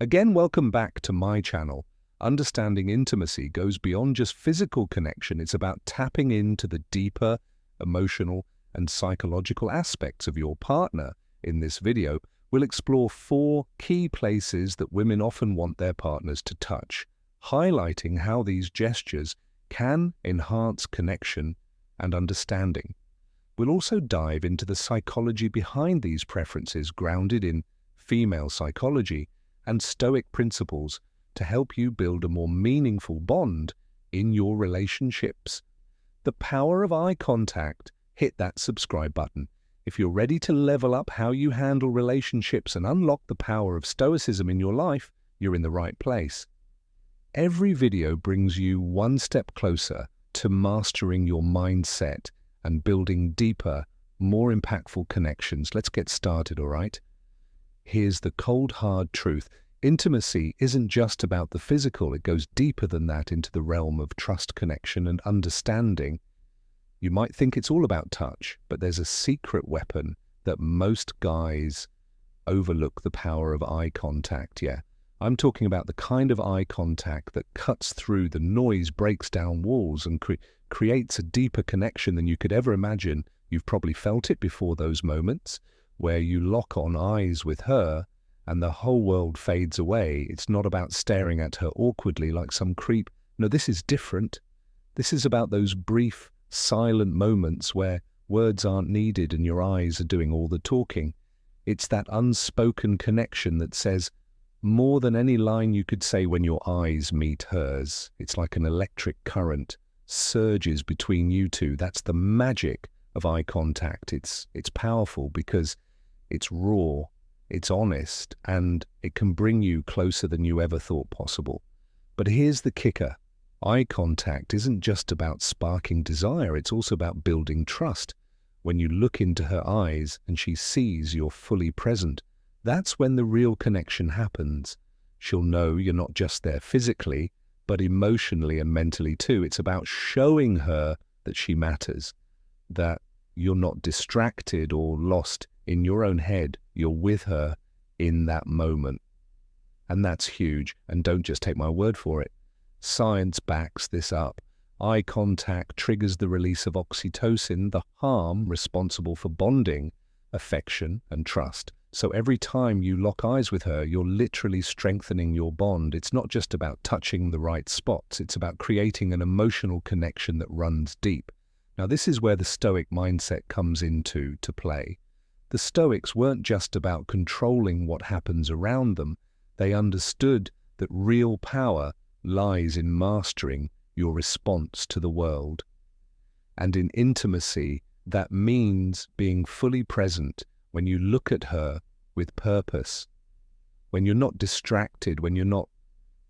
Again, welcome back to my channel. Understanding intimacy goes beyond just physical connection. It's about tapping into the deeper emotional and psychological aspects of your partner. In this video, we'll explore 4 key places that women often want their partners to touch, highlighting how these gestures can enhance connection and understanding. We'll also dive into the psychology behind these preferences, grounded in female psychology and Stoic principles, to help you build a more meaningful bond in your relationships. The power of eye contact. Hit that subscribe button. If you're ready to level up how you handle relationships and unlock the power of Stoicism in your life, you're in the right place. Every video brings you one step closer to mastering your mindset and building deeper, more impactful connections. Let's get started, all right? Here's the cold, hard truth. Intimacy isn't just about the physical. It goes deeper than that, into the realm of trust, connection, and understanding. You might think it's all about touch, but there's a secret weapon that most guys overlook: the power of eye contact. Yeah, I'm talking about the kind of eye contact that cuts through the noise, breaks down walls, and creates a deeper connection than you could ever imagine. You've probably felt it before, those moments where you lock on eyes with her and the whole world fades away. It's not about staring at her awkwardly like some creep. No, this is different. This is about those brief, silent moments where words aren't needed and your eyes are doing all the talking. It's that unspoken connection that says more than any line you could say. When your eyes meet hers, it's like an electric current surges between you two. That's the magic of eye contact. It's powerful because it's raw, it's honest, and it can bring you closer than you ever thought possible. But here's the kicker. Eye contact isn't just about sparking desire, it's also about building trust. When you look into her eyes and she sees you're fully present, that's when the real connection happens. She'll know you're not just there physically, but emotionally and mentally too. It's about showing her that she matters, that you're not distracted or lost in your own head. You're with her in that moment. And that's huge. And don't just take my word for it. Science backs this up. Eye contact triggers the release of oxytocin, the hormone responsible for bonding, affection, and trust. So every time you lock eyes with her, you're literally strengthening your bond. It's not just about touching the right spots. It's about creating an emotional connection that runs deep. Now, this is where the Stoic mindset comes into play. The Stoics weren't just about controlling what happens around them. They understood that real power lies in mastering your response to the world. And in intimacy, that means being fully present when you look at her with purpose, when you're not distracted, when you're not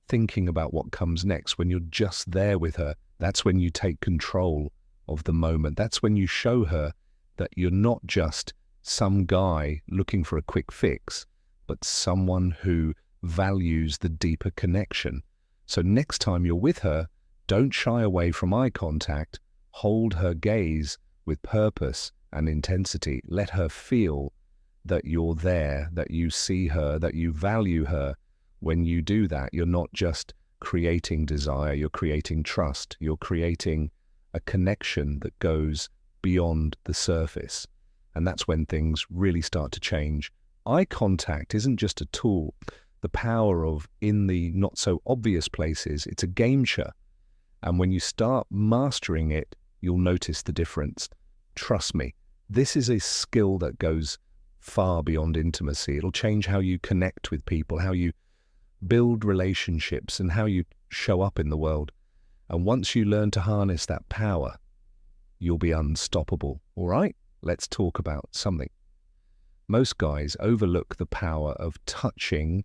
thinking about what comes next, when you're just there with her. That's when you take control of the moment. That's when you show her that you're not just some guy looking for a quick fix, but someone who values the deeper connection. So next time you're with her, don't shy away from eye contact. Hold her gaze with purpose and intensity. Let her feel that you're there, that you see her, that you value her. When you do that, you're not just creating desire, you're creating trust. You're creating a connection that goes beyond the surface. And that's when things really start to change. Eye contact isn't just a tool. The power of in the not so obvious places, it's a game changer. And when you start mastering it, you'll notice the difference. Trust me, this is a skill that goes far beyond intimacy. It'll change how you connect with people, how you build relationships, and how you show up in the world. And once you learn to harness that power, you'll be unstoppable. All right? Let's talk about something. Most guys overlook the power of touching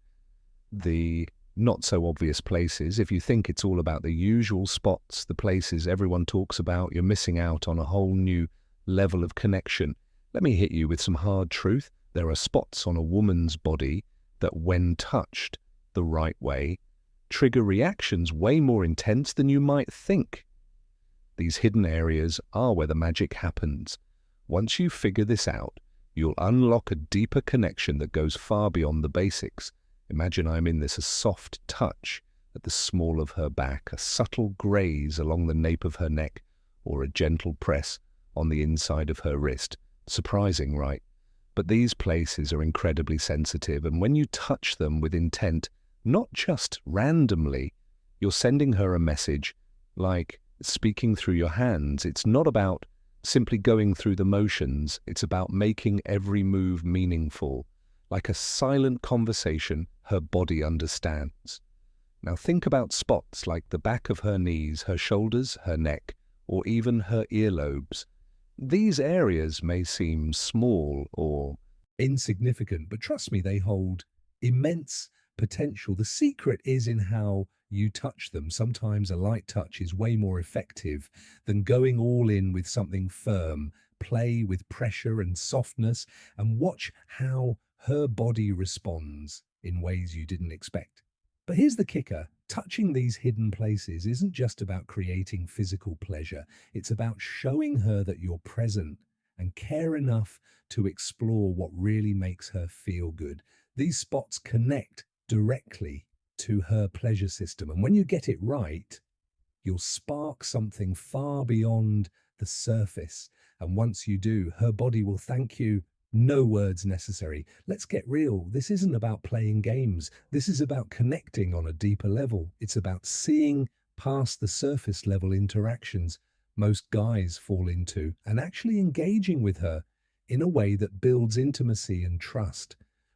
the not so obvious places. If you think it's all about the usual spots, the places everyone talks about, you're missing out on a whole new level of connection. Let me hit you with some hard truth. There are spots on a woman's body that, when touched the right way, trigger reactions way more intense than you might think. These hidden areas are where the magic happens. Once you figure this out, you'll unlock a deeper connection that goes far beyond the basics. Imagine I'm in this a soft touch at the small of her back, a subtle graze along the nape of her neck, or a gentle press on the inside of her wrist. Surprising, right? But these places are incredibly sensitive, and when you touch them with intent, not just randomly, you're sending her a message like speaking through your hands. It's not about simply going through the motions, it's about making every move meaningful. Like a silent conversation her body understands. Now think about spots like the back of her knees, her shoulders, her neck, or even her earlobes. These areas may seem small or insignificant, but trust me, they hold immense potential. The secret is in how you touch them. Sometimes a light touch is way more effective than going all in with something firm. Play with pressure and softness and watch how her body responds in ways you didn't expect. But here's the kicker. Touching these hidden places isn't just about creating physical pleasure. It's about showing her that you're present and care enough to explore what really makes her feel good. These spots connect directly to her pleasure system. And when you get it right, you'll spark something far beyond the surface. And once you do, her body will thank you. No words necessary. Let's get real. This isn't about playing games. This is about connecting on a deeper level. It's about seeing past the surface level interactions most guys fall into and actually engaging with her in a way that builds intimacy and trust.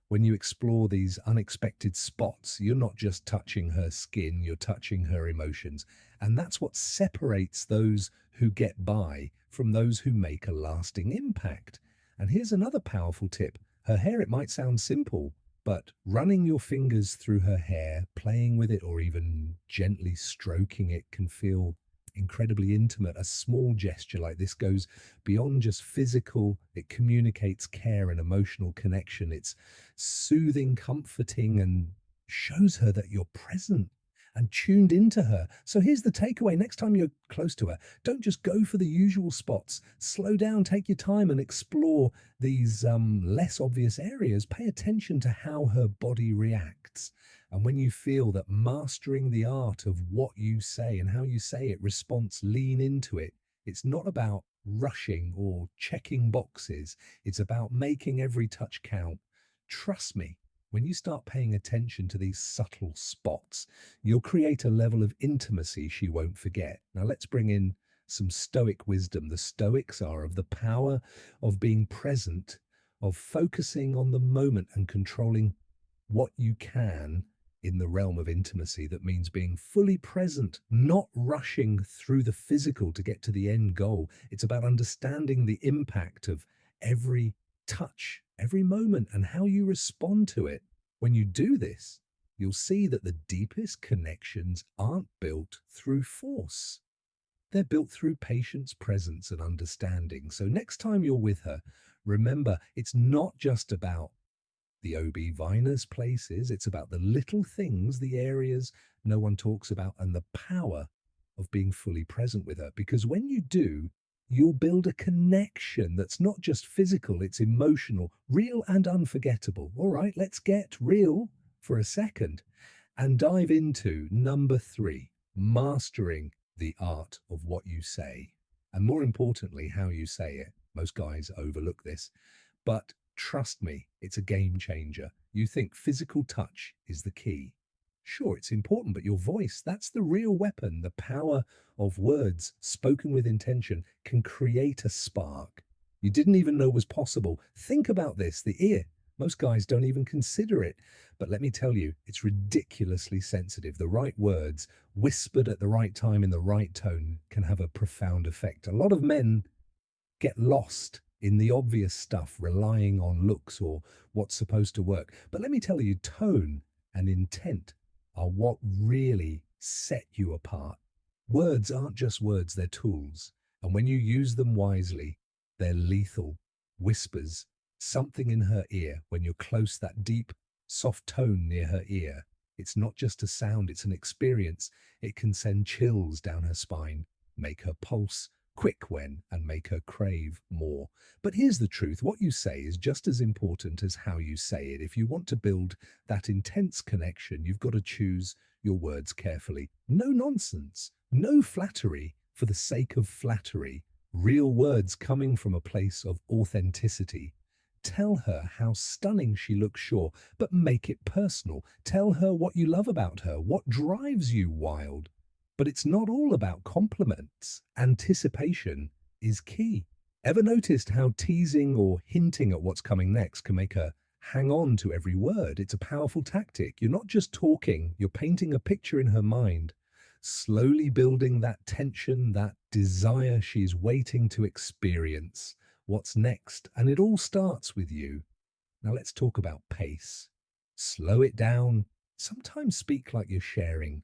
When you explore these unexpected spots, you're not just touching her skin, you're touching her emotions. And that's what separates those who get by from those who make a lasting impact. And here's another powerful tip. Her hair, it might sound simple, but running your fingers through her hair, playing with it, or even gently stroking it can feel incredibly intimate. A small gesture like this goes beyond just physical. It communicates care and emotional connection. It's soothing, comforting, and shows her that you're present and tuned into her. So here's the takeaway. Next time you're close to her, don't just go for the usual spots. Slow down, take your time and explore these less obvious areas. Pay attention to how her body reacts. And when you feel that mastering the art of what you say and how you say it response, lean into it. It's not about rushing or checking boxes. It's about making every touch count. Trust me, when you start paying attention to these subtle spots, you'll create a level of intimacy she won't forget. Now let's bring in some Stoic wisdom. The Stoics are of the power of being present, of focusing on the moment and controlling what you can in the realm of intimacy. That means being fully present, not rushing through the physical to get to the end goal. It's about understanding the impact of every touch, every moment, and how you respond to it. When you do this, you'll see that the deepest connections aren't built through force. They're built through patience, presence, and understanding. So next time you're with her, remember, it's not just about the OB-Viner's places. It's about the little things, the areas no one talks about, and the power of being fully present with her. Because when you do, you'll build a connection that's not just physical, it's emotional, real and unforgettable. All right, let's get real for a second and dive into number 3, mastering the art of what you say. And more importantly, how you say it. Most guys overlook this, but trust me, it's a game changer. You think physical touch is the key. Sure, it's important, but your voice, that's the real weapon. The power of words spoken with intention can create a spark you didn't even know was possible. Think about this, the ear. Most guys don't even consider it. But let me tell you, it's ridiculously sensitive. The right words, whispered at the right time in the right tone, can have a profound effect. A lot of men get lost in the obvious stuff, relying on looks or what's supposed to work. But let me tell you, tone and intent are what really set you apart. Words aren't just words, they're tools. And when you use them wisely, they're lethal. Whispers, something in her ear, when you're close, that deep, soft tone near her ear. It's not just a sound, it's an experience. It can send chills down her spine, make her pulse quick when, and make her crave more. But here's the truth. What you say is just as important as how you say it. If you want to build that intense connection, you've got to choose your words carefully. No nonsense, no flattery for the sake of flattery. Real words coming from a place of authenticity. Tell her how stunning she looks, sure, but make it personal. Tell her what you love about her, what drives you wild. But it's not all about compliments. Anticipation is key. Ever noticed how teasing or hinting at what's coming next can make her hang on to every word? It's a powerful tactic. You're not just talking, you're painting a picture in her mind, slowly building that tension, that desire she's waiting to experience. What's next? And it all starts with you. Now let's talk about pace. Slow it down. Sometimes speak like you're sharing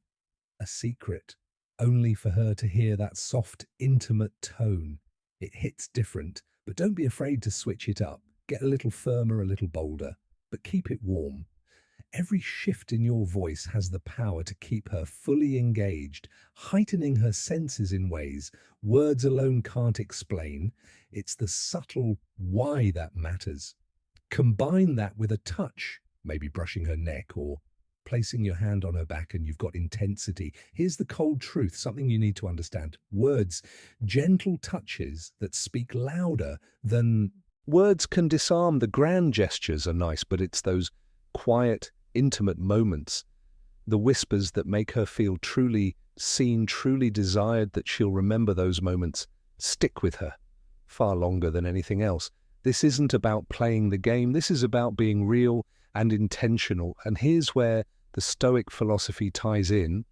a secret, only for her to hear that soft, intimate tone. It hits different, but don't be afraid to switch it up. Get a little firmer, a little bolder, but keep it warm. Every shift in your voice has the power to keep her fully engaged, heightening her senses in ways words alone can't explain. It's the subtle why that matters. Combine that with a touch, maybe brushing her neck or placing your hand on her back, and you've got intensity. Here's the cold truth, something you need to understand. Words, gentle touches that speak louder than words can disarm. The grand gestures are nice, but it's those quiet, intimate moments, the whispers that make her feel truly seen, truly desired, that she'll remember those moments, stick with her far longer than anything else. This isn't about playing the game. This is about being real and intentional. And here's where the Stoic philosophy ties in.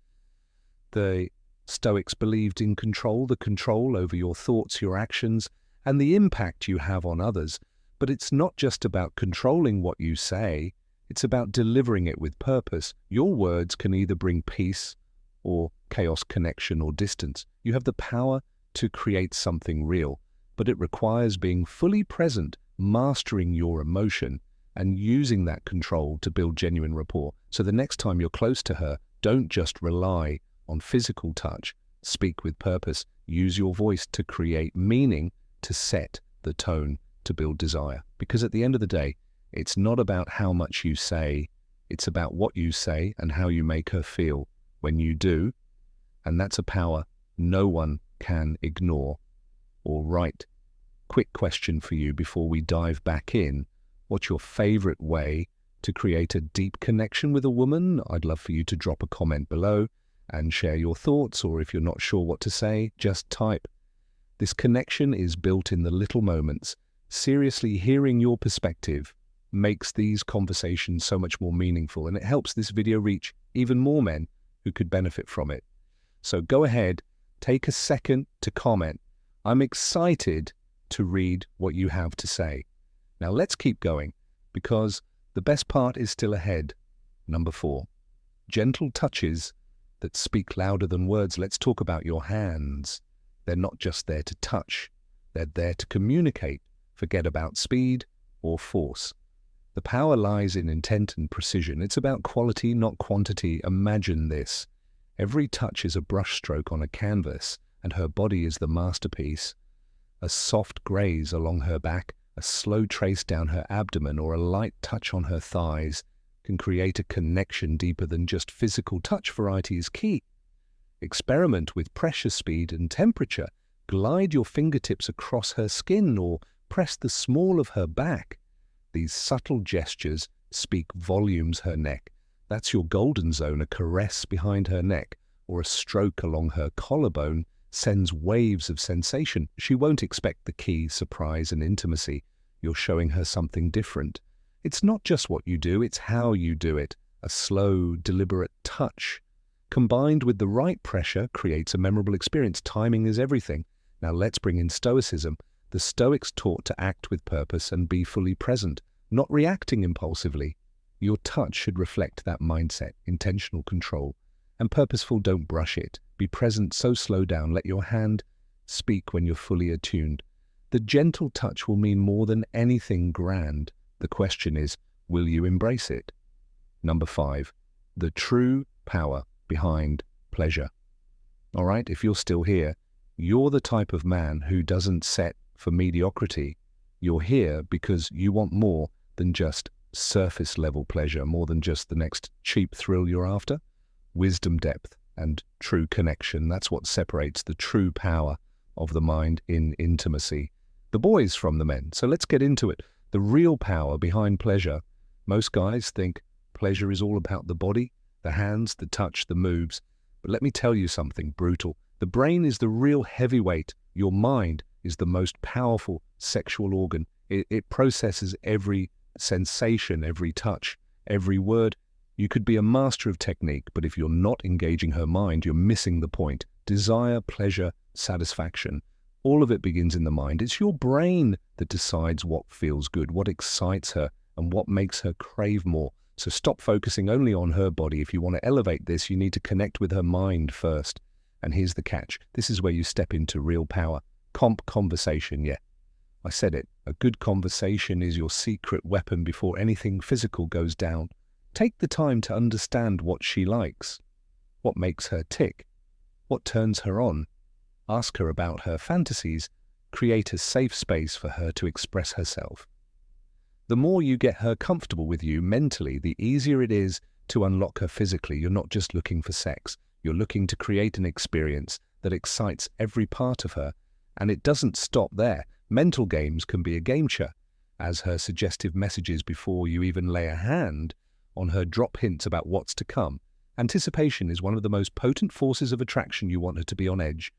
The Stoics believed in control, the control over your thoughts, your actions, and the impact you have on others. But it's not just about controlling what you say. It's about delivering it with purpose. Your words can either bring peace or chaos, connection or distance. You have the power to create something real, but it requires being fully present, mastering your emotion, and using that control to build genuine rapport. So the next time you're close to her, don't just rely on physical touch. Speak with purpose. Use your voice to create meaning, to set the tone, to build desire. Because at the end of the day, it's not about how much you say, it's about what you say and how you make her feel when you do. And that's a power no one can ignore. All right, quick question for you before we dive back in. What's your favorite way to create a deep connection with a woman? I'd love for you to drop a comment below and share your thoughts, or if you're not sure what to say, just type. This connection is built in the little moments. Seriously, hearing your perspective makes these conversations so much more meaningful, and it helps this video reach even more men who could benefit from it. So go ahead, take a second to comment. I'm excited to read what you have to say. Now let's keep going, because the best part is still ahead. Number 4, gentle touches that speak louder than words. Let's talk about your hands. They're not just there to touch, they're there to communicate. Forget about speed or force. The power lies in intent and precision. It's about quality, not quantity. Imagine this. Every touch is a brushstroke on a canvas, and her body is the masterpiece. A soft graze along her back, a slow trace down her abdomen, or a light touch on her thighs can create a connection deeper than just physical touch. Variety is key. Experiment with pressure, speed, and temperature. Glide your fingertips across her skin or press the small of her back. These subtle gestures speak volumes. Her neck, that's your golden zone. A caress behind her neck or a stroke along her collarbone sends waves of sensation. She won't expect the key, surprise, and intimacy. You're showing her something different. It's not just what you do, it's how you do it. A slow, deliberate touch, combined with the right pressure, creates a memorable experience. Timing is everything. Now let's bring in Stoicism. The Stoics taught to act with purpose and be fully present, not reacting impulsively. Your touch should reflect that mindset, intentional control, and purposeful. Don't brush it. Be present, so slow down. Let your hand speak when you're fully attuned. The gentle touch will mean more than anything grand. The question is, will you embrace it? Number 5, the true power behind pleasure. All right, if you're still here, You're the type of man who doesn't set for mediocrity. You're here because you want more than just surface-level pleasure, more than just the next cheap thrill you're after. Wisdom, depth, and true connection. That's what separates the true power of the mind in intimacy. The boys from the men. So let's get into it. The real power behind pleasure. Most guys think pleasure is all about the body, the hands, the touch, the moves. But let me tell you something brutal. The brain is the real heavyweight. Your mind is the most powerful sexual organ. It processes every sensation, every touch, every word. You could be a master of technique, but if you're not engaging her mind, you're missing the point. Desire, pleasure, satisfaction. All of it begins in the mind. It's your brain that decides what feels good, what excites her, and what makes her crave more. So stop focusing only on her body. If you want to elevate this, you need to connect with her mind first. And here's the catch. This is where you step into real power. Conversation, yeah. I said it. A good conversation is your secret weapon before anything physical goes down. Take the time to understand what she likes, what makes her tick, what turns her on. Ask her about her fantasies. Create a safe space for her to express herself. The more you get her comfortable with you mentally, the easier it is to unlock her physically. You're not just looking for sex. You're looking to create an experience that excites every part of her. And it doesn't stop there. Mental games can be a game changer, as her suggestive messages before you even lay a hand on her drop hints about what's to come. Anticipation is one of the most potent forces of attraction. You want her to be on edge,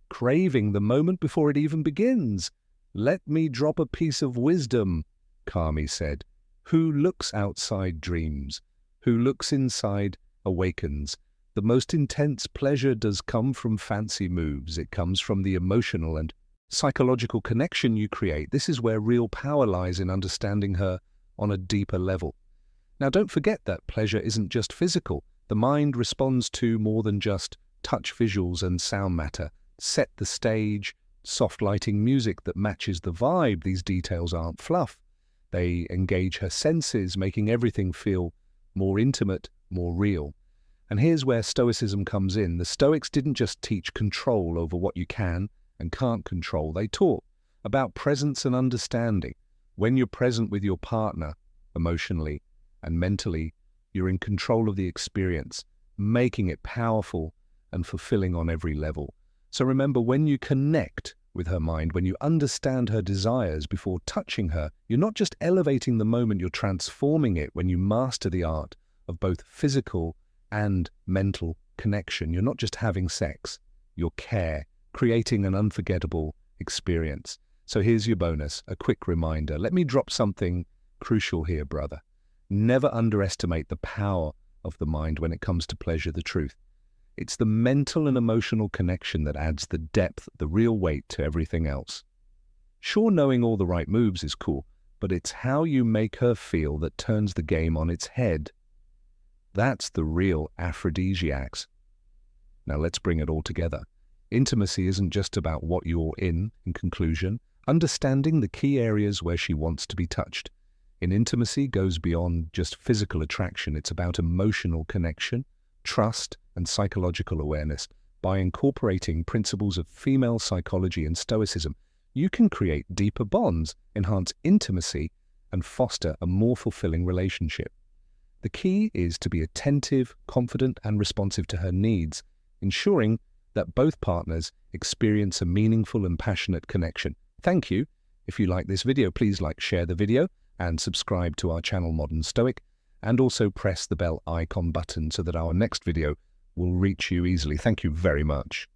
craving the moment before it even begins. Let me drop a piece of wisdom, Kami said. Who looks outside dreams, who looks inside awakens. The most intense pleasure does come from fancy moves. It comes from the emotional and psychological connection you create. This is where real power lies, in understanding her on a deeper level. Now, don't forget that pleasure isn't just physical. The mind responds to more than just touch, visuals, and sound matter. Set the stage, soft lighting music that matches the vibe. These details aren't fluff. They engage her senses, making everything feel more intimate, more real. And here's where Stoicism comes in. The Stoics didn't just teach control over what you can and can't control. They taught about presence and understanding. When you're present with your partner, emotionally and mentally, you're in control of the experience, making it powerful and fulfilling on every level. So remember, when you connect with her mind, when you understand her desires before touching her, you're not just elevating the moment, you're transforming it. When you master the art of both physical and mental connection, you're not just having sex, you're creating an unforgettable experience. So here's your bonus, a quick reminder. Let me drop something crucial here, brother. Never underestimate the power of the mind when it comes to pleasure. The truth. It's the mental and emotional connection that adds the depth, the real weight to everything else. Sure, knowing all the right moves is cool, but it's how you make her feel that turns the game on its head. That's the real aphrodisiacs. Now let's bring it all together. Intimacy isn't just about what you're in conclusion. Understanding the key areas where she wants to be touched. In intimacy goes beyond just physical attraction. It's about emotional connection, trust, and psychological awareness. By incorporating principles of female psychology and Stoicism, you can create deeper bonds, enhance intimacy, and foster a more fulfilling relationship. The key is to be attentive, confident, and responsive to her needs, ensuring that both partners experience a meaningful and passionate connection. Thank you. If you like this video, please share the video, and subscribe to our channel Modern Stoic, and also press the bell icon button so that our next video will reach you easily. Thank you very much.